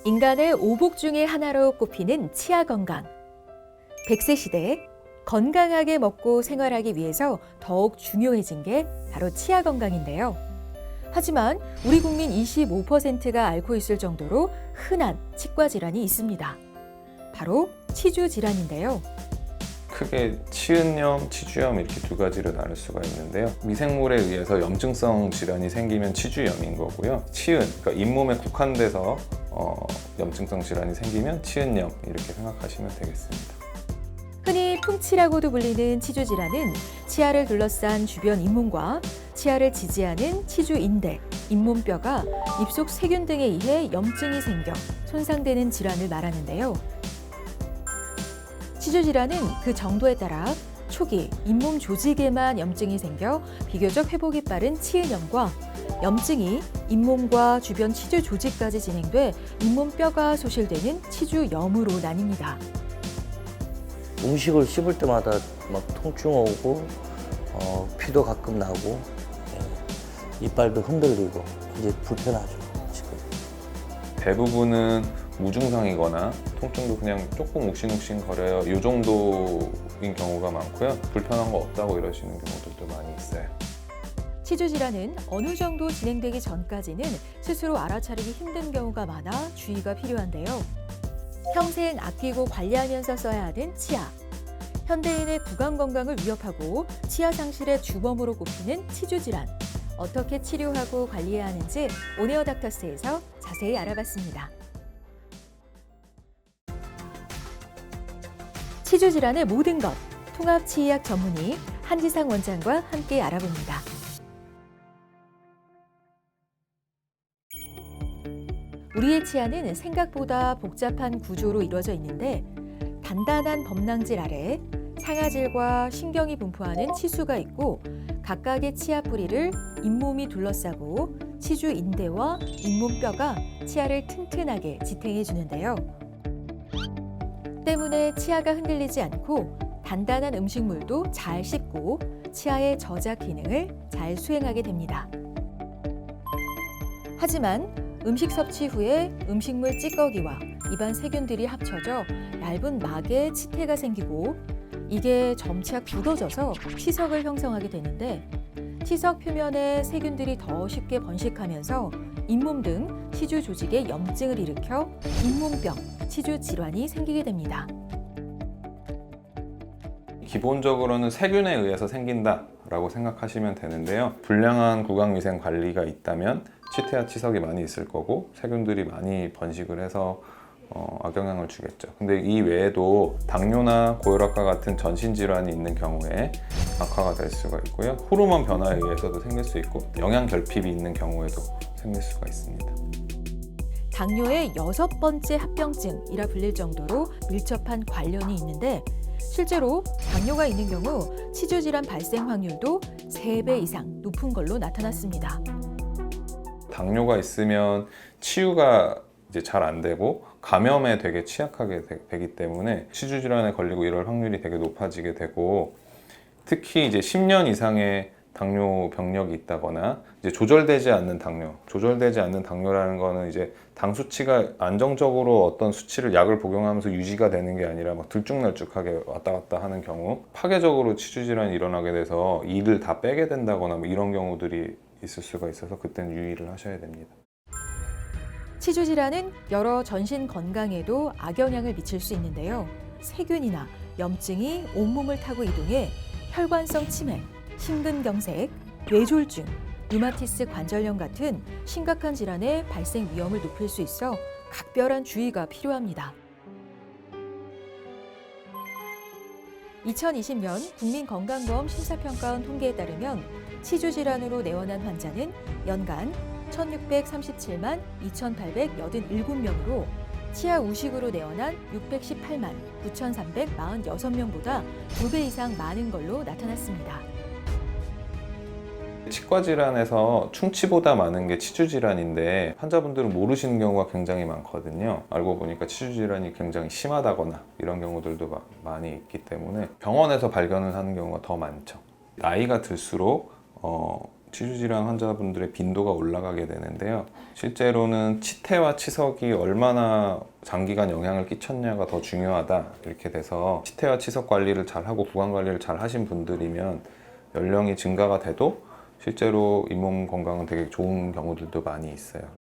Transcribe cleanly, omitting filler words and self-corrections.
인간의 오복 중의 하나로 꼽히는 치아 건강. 100세 시대에 건강하게 먹고 생활하기 위해서 더욱 중요해진 게 바로 치아 건강인데요. 하지만 우리 국민 25%가 앓고 있을 정도로 흔한 치과 질환이 있습니다. 바로 치주 질환인데요. 크게 치은염, 치주염 이렇게 두 가지로 나눌 수가 있는데요. 미생물에 의해서 염증성 질환이 생기면 치주염인 거고요. 치은, 그러니까 잇몸에 국한돼서 염증성 질환이 생기면 치은염 이렇게 생각하시면 되겠습니다. 흔히 풍치라고도 불리는 치주 질환은 치아를 둘러싼 주변 잇몸과 치아를 지지하는 치주인대, 잇몸뼈가 입속 세균 등에 의해 염증이 생겨 손상되는 질환을 말하는데요. 치주 질환은 그 정도에 따라 초기 잇몸 조직에만 염증이 생겨 비교적 회복이 빠른 치은염과 염증이 잇몸과 주변 치주 조직까지 진행돼 잇몸뼈가 소실되는 치주염으로 나뉩니다. 음식을 씹을 때마다 막 통증 오고 피도 가끔 나고 이빨도 흔들리고 이제 불편하죠 지금. 대부분은 무증상이거나 통증도 그냥 조금 욱신욱신 거려요. 이 정도인 경우가 많고요. 불편한 거 없다고 이러시는 경우들도 많이 있어요. 치주 질환은 어느 정도 진행되기 전까지는 스스로 알아차리기 힘든 경우가 많아 주의가 필요한데요. 평생 아끼고 관리하면서 써야 하는 치아. 현대인의 구강 건강을 위협하고 치아 상실의 주범으로 꼽히는 치주 질환. 어떻게 치료하고 관리해야 하는지 온에어 닥터스에서 자세히 알아봤습니다. 치주 질환의 모든 것, 통합치의학 전문의 한지상 원장과 함께 알아봅니다. 우리의 치아는 생각보다 복잡한 구조로 이루어져 있는데 단단한 범랑질 아래 상아질과 신경이 분포하는 치수가 있고 각각의 치아 뿌리를 잇몸이 둘러싸고 치주 인대와 잇몸뼈가 치아를 튼튼하게 지탱해 주는데요. 때문에 치아가 흔들리지 않고 단단한 음식물도 잘 씹고 치아의 저작 기능을 잘 수행하게 됩니다. 하지만 음식 섭취 후에 음식물 찌꺼기와 입안 세균들이 합쳐져 얇은 막에 치태가 생기고 이게 점차 굳어져서 치석을 형성하게 되는데 치석 표면에 세균들이 더 쉽게 번식하면서 잇몸 등 치주 조직에 염증을 일으켜 잇몸병, 치주 질환이 생기게 됩니다. 기본적으로는 세균에 의해서 생긴다라고 생각하시면 되는데요. 불량한 구강위생 관리가 있다면 치태와 치석이 많이 있을 거고 세균들이 많이 번식을 해서 악영향을 주겠죠. 근데 이 외에도 당뇨나 고혈압과 같은 전신질환이 있는 경우에 악화가 될 수가 있고요. 호르몬 변화에 의해서도 생길 수 있고 영양 결핍이 있는 경우에도 생길 수가 있습니다. 당뇨의 6번째 합병증이라 불릴 정도로 밀접한 관련이 있는데 실제로 당뇨가 있는 경우 치주 질환 발생 확률도 3배 이상 높은 걸로 나타났습니다. 당뇨가 있으면 치유가 이제 잘 안 되고 감염에 되게 취약하게 되기 때문에 치주 질환에 걸리고 이럴 확률이 되게 높아지게 되고 특히 이제 10년 이상의 당뇨 병력이 있다거나 이제 조절되지 않는 당뇨라는 거는 이제 당 수치가 안정적으로 어떤 수치를 약을 복용하면서 유지가 되는 게 아니라 막 들쭉날쭉하게 왔다 갔다 하는 경우 파괴적으로 치주 질환이 일어나게 돼서 이를 다 빼게 된다거나 뭐 이런 경우들이 있을 수가 있어서 그때는 유의를 하셔야 됩니다. 치주 질환은 여러 전신 건강에도 악영향을 미칠 수 있는데요. 세균이나 염증이 온몸을 타고 이동해 혈관성 치매, 심근경색, 뇌졸중, 류마티스 관절염 같은 심각한 질환의 발생 위험을 높일 수 있어 각별한 주의가 필요합니다. 2020년 국민건강보험 심사평가원 통계에 따르면 치주 질환으로 내원한 환자는 연간 1,637만 2,887명으로 치아 우식으로 내원한 618만 9,346명보다 2배 이상 많은 걸로 나타났습니다. 치과 질환에서 충치보다 많은 게 치주 질환인데 환자분들은 모르시는 경우가 굉장히 많거든요. 알고 보니까 치주 질환이 굉장히 심하다거나 이런 경우들도 많이 있기 때문에 병원에서 발견을 하는 경우가 더 많죠. 나이가 들수록 치주 질환 환자분들의 빈도가 올라가게 되는데요. 실제로는 치태와 치석이 얼마나 장기간 영향을 끼쳤냐가 더 중요하다 이렇게 돼서 치태와 치석 관리를 잘 하고 구강 관리를 잘 하신 분들이면 연령이 증가가 돼도 실제로 잇몸 건강은 되게 좋은 경우들도 많이 있어요.